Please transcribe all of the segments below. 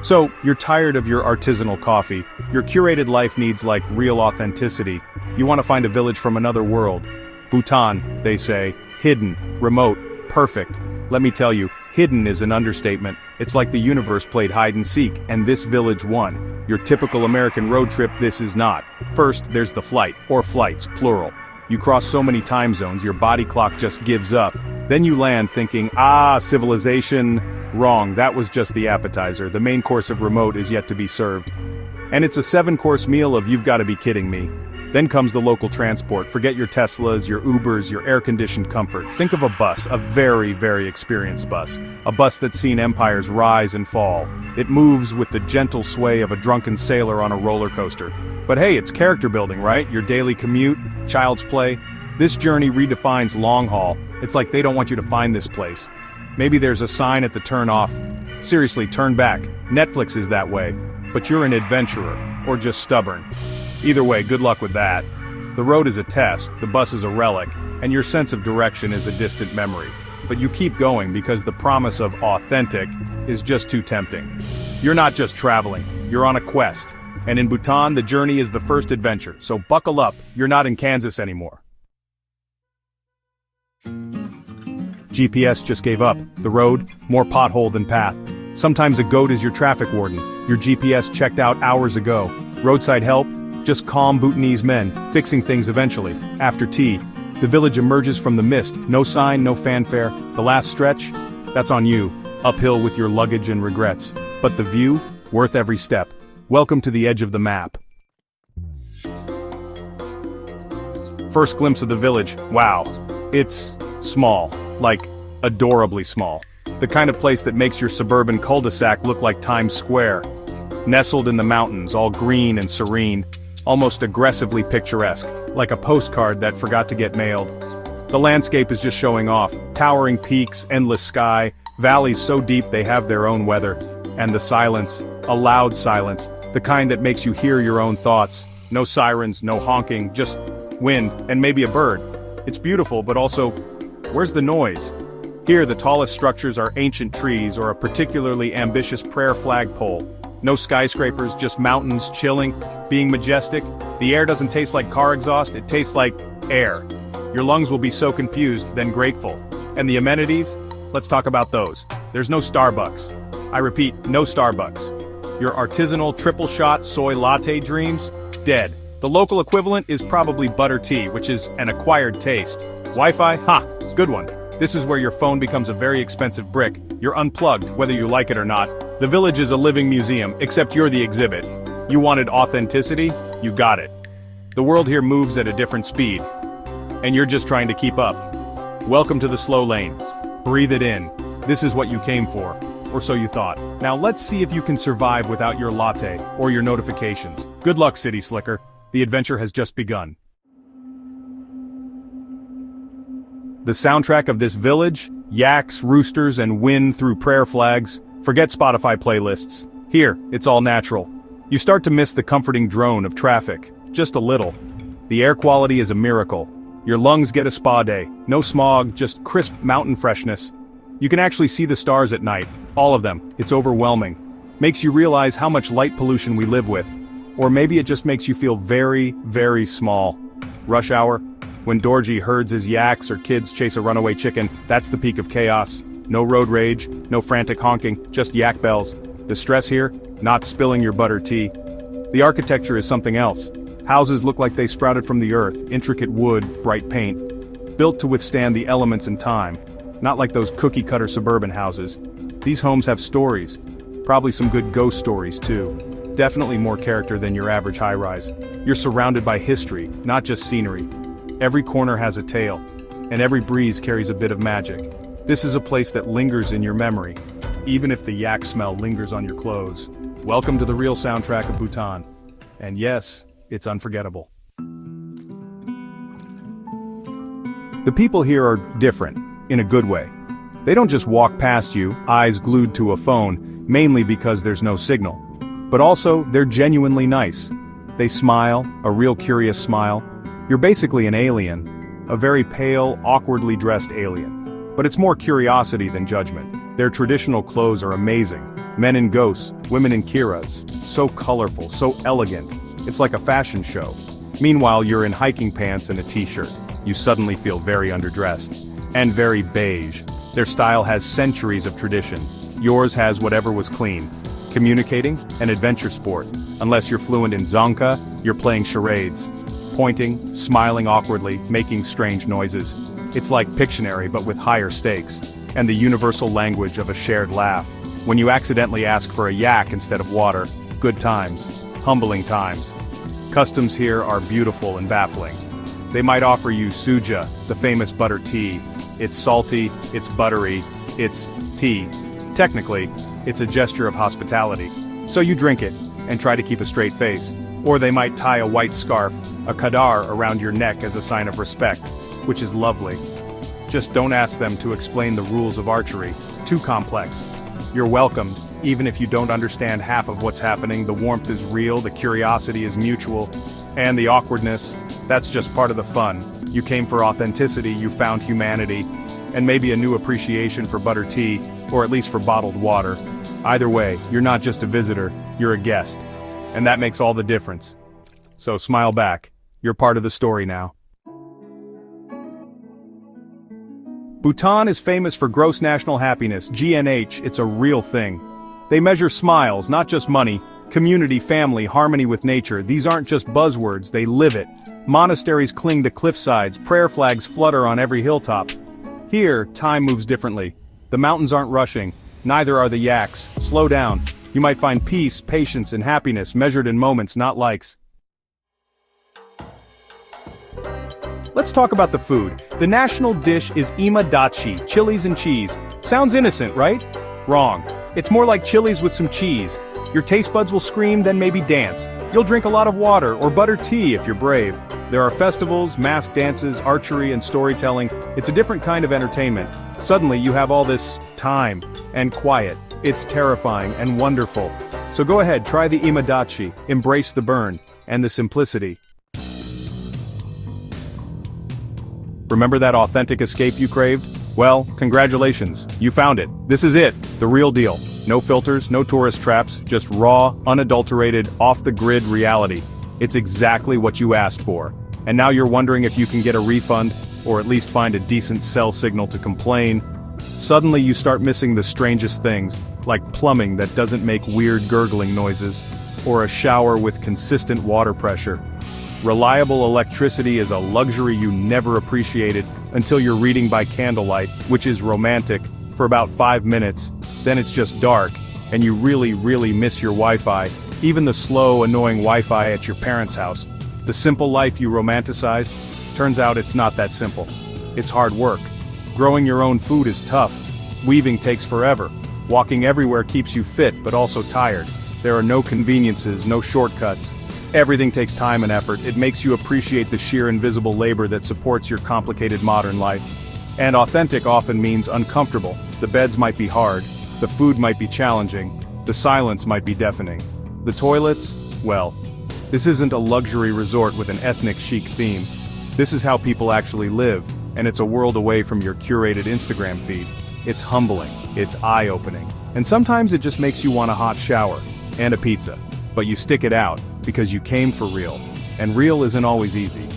So, you're tired of your artisanal coffee, your curated life needs like real authenticity, you want to find a village from another world. Bhutan, they say, hidden, remote, perfect. Let me tell you, hidden is an understatement. It's like the universe played hide and seek, and this village won. Your typical American road trip, this is not. First, there's the flight, or flights, plural. You cross so many time zones, your body clock just gives up. Then you land thinking, civilization. Wrong, that was just the appetizer. The main course of remote is yet to be served. And it's a 7-course meal of you've got to be kidding me. Then comes the local transport. Forget your Teslas, your Ubers, your air-conditioned comfort. Think of a bus, a very, very experienced bus. A bus that's seen empires rise and fall. It moves with the gentle sway of a drunken sailor on a roller coaster. But hey, it's character building, right? Your daily commute, child's play. This journey redefines long haul. It's like they don't want you to find this place. Maybe there's a sign at the turn off. Seriously, turn back. Netflix is that way. But you're an adventurer, or just stubborn. Either way, good luck with that. The road is a test, the bus is a relic, and your sense of direction is a distant memory. But you keep going because the promise of authentic is just too tempting. You're not just traveling, you're on a quest. And in Bhutan, the journey is the first adventure, so buckle up, you're not in Kansas anymore. GPS just gave up. The road, more pothole than path. Sometimes a goat is your traffic warden. Your GPS checked out hours ago. Roadside help? Just calm Bhutanese men, fixing things eventually. After tea, the village emerges from the mist. No sign, no fanfare. The last stretch? That's on you. Uphill with your luggage and regrets. But the view? Worth every step. Welcome to the edge of the map. First glimpse of the village. Wow. It's small. Like, adorably small. The kind of place that makes your suburban cul-de-sac look like Times Square. Nestled in the mountains, all green and serene, almost aggressively picturesque, like a postcard that forgot to get mailed. The landscape is just showing off. Towering peaks, endless sky, valleys so deep they have their own weather. And the silence, a loud silence, the kind that makes you hear your own thoughts. No sirens, no honking, just wind, and maybe a bird. It's beautiful, but also, where's the noise? Here, the tallest structures are ancient trees or a particularly ambitious prayer flagpole. No skyscrapers, just mountains chilling, being majestic. The air doesn't taste like car exhaust, it tastes like air. Your lungs will be so confused, then grateful. And the amenities? Let's talk about those. There's no Starbucks. I repeat, no Starbucks. Your artisanal triple-shot soy latte dreams? Dead. The local equivalent is probably butter tea, which is an acquired taste. Wi-Fi? Good one. This is where your phone becomes a very expensive brick. You're unplugged, whether you like it or not. The village is a living museum, except you're the exhibit. You wanted authenticity? You got it. The world here moves at a different speed. And you're just trying to keep up. Welcome to the slow lane. Breathe it in. This is what you came for. Or so you thought. Now let's see if you can survive without your latte, or your notifications. Good luck, City Slicker. The adventure has just begun. The soundtrack of this village? Yaks, roosters, and wind through prayer flags. Forget Spotify playlists. Here, it's all natural. You start to miss the comforting drone of traffic. Just a little. The air quality is a miracle. Your lungs get a spa day. No smog, just crisp mountain freshness. You can actually see the stars at night. All of them. It's overwhelming. Makes you realize how much light pollution we live with. Or maybe it just makes you feel very, very small. Rush hour? When Dorji herds his yaks or kids chase a runaway chicken, that's the peak of chaos. No road rage, no frantic honking, just yak bells. The stress here? Not spilling your butter tea. The architecture is something else. Houses look like they sprouted from the earth, intricate wood, bright paint. Built to withstand the elements and time. Not like those cookie-cutter suburban houses. These homes have stories. Probably some good ghost stories too. Definitely more character than your average high-rise. You're surrounded by history, not just scenery. Every corner has a tale, and every breeze carries a bit of magic. This is a place that lingers in your memory, even if the yak smell lingers on your clothes. Welcome to the real soundtrack of Bhutan. And yes, it's unforgettable. The people here are different, in a good way. They don't just walk past you, eyes glued to a phone, mainly because there's no signal. But also, they're genuinely nice. They smile, a real curious smile. You're basically an alien. A very pale, awkwardly dressed alien. But it's more curiosity than judgment. Their traditional clothes are amazing. Men in ghosts, women in kiras. So colorful, so elegant. It's like a fashion show. Meanwhile, you're in hiking pants and a t-shirt. You suddenly feel very underdressed. And very beige. Their style has centuries of tradition. Yours has whatever was clean. Communicating? An adventure sport. Unless you're fluent in Dzongkha, you're playing charades. Pointing, smiling awkwardly, making strange noises. It's like Pictionary but with higher stakes. And the universal language of a shared laugh. When you accidentally ask for a yak instead of water, good times. Humbling times. Customs here are beautiful and baffling. They might offer you suja, the famous butter tea. It's salty, it's buttery, it's tea. Technically, it's a gesture of hospitality. So you drink it, and try to keep a straight face. Or they might tie a white scarf, a kadar, around your neck as a sign of respect, which is lovely. Just don't ask them to explain the rules of archery, too complex. You're welcomed, even if you don't understand half of what's happening. The warmth is real, the curiosity is mutual, and the awkwardness, that's just part of the fun. You came for authenticity, you found humanity, and maybe a new appreciation for butter tea, or at least for bottled water. Either way, you're not just a visitor, you're a guest. And that makes all the difference. So smile back, you're part of the story now. Bhutan is famous for gross national happiness, GNH, it's a real thing. They measure smiles, not just money, community, family, harmony with nature. These aren't just buzzwords, they live it. Monasteries cling to cliffsides, prayer flags flutter on every hilltop. Here, time moves differently. The mountains aren't rushing, neither are the yaks. Slow down. You might find peace, patience, and happiness measured in moments, not likes. Let's talk about the food. The national dish is imadachi, chilies and cheese. Sounds innocent, right? Wrong. It's more like chilies with some cheese. Your taste buds will scream, then maybe dance. You'll drink a lot of water or butter tea if you're brave. There are festivals, masked dances, archery, and storytelling. It's a different kind of entertainment. Suddenly you have all this time and quiet. It's terrifying and wonderful. So go ahead, try the imadachi, embrace the burn, and the simplicity. Remember that authentic escape you craved? Well, congratulations, you found it. This is it, the real deal. No filters, no tourist traps, just raw, unadulterated, off-the-grid reality. It's exactly what you asked for. And now you're wondering if you can get a refund, or at least find a decent cell signal to complain. Suddenly you start missing the strangest things, like plumbing that doesn't make weird gurgling noises, or a shower with consistent water pressure. Reliable electricity is a luxury you never appreciated until you're reading by candlelight, which is romantic, for about 5 minutes. Then it's just dark, and you really miss your Wi-Fi, even the slow, annoying Wi-Fi at your parents' house. The simple life you romanticized, turns out it's not that simple. It's hard work. Growing your own food is tough. Weaving takes forever. Walking everywhere keeps you fit, but also tired. There are no conveniences, no shortcuts. Everything takes time and effort. It makes you appreciate the sheer invisible labor that supports your complicated modern life. And authentic often means uncomfortable. The beds might be hard. The food might be challenging. The silence might be deafening. The toilets? Well, this isn't a luxury resort with an ethnic chic theme. This is how people actually live, and it's a world away from your curated Instagram feed. It's humbling, it's eye-opening, and sometimes it just makes you want a hot shower, and a pizza. But you stick it out, because you came for real, and real isn't always easy.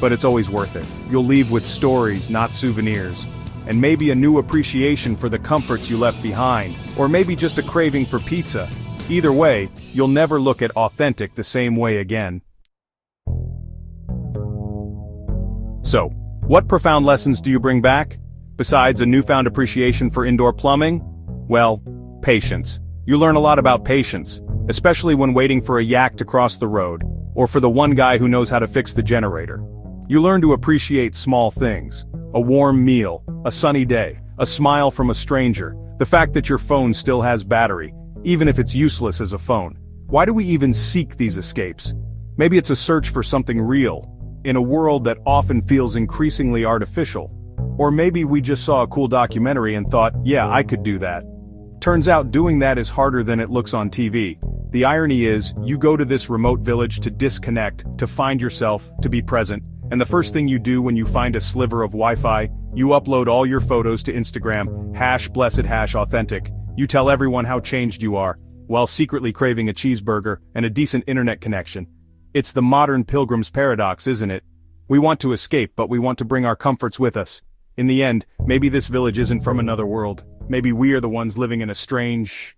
But it's always worth it. You'll leave with stories, not souvenirs. And maybe a new appreciation for the comforts you left behind, or maybe just a craving for pizza. Either way, you'll never look at authentic the same way again. So, what profound lessons do you bring back? Besides a newfound appreciation for indoor plumbing? Well, patience. You learn a lot about patience, especially when waiting for a yak to cross the road, or for the one guy who knows how to fix the generator. You learn to appreciate small things. A warm meal, a sunny day, a smile from a stranger, the fact that your phone still has battery, even if it's useless as a phone. Why do we even seek these escapes? Maybe it's a search for something real, in a world that often feels increasingly artificial. Or maybe we just saw a cool documentary and thought, yeah, I could do that. Turns out doing that is harder than it looks on TV. The irony is, you go to this remote village to disconnect, to find yourself, to be present, and the first thing you do when you find a sliver of Wi-Fi, you upload all your photos to Instagram, #blessed #authentic, You tell everyone how changed you are, while secretly craving a cheeseburger and a decent internet connection. It's the modern pilgrim's paradox, isn't it? We want to escape, but we want to bring our comforts with us. In the end, maybe this village isn't from another world. Maybe we are the ones living in a strange,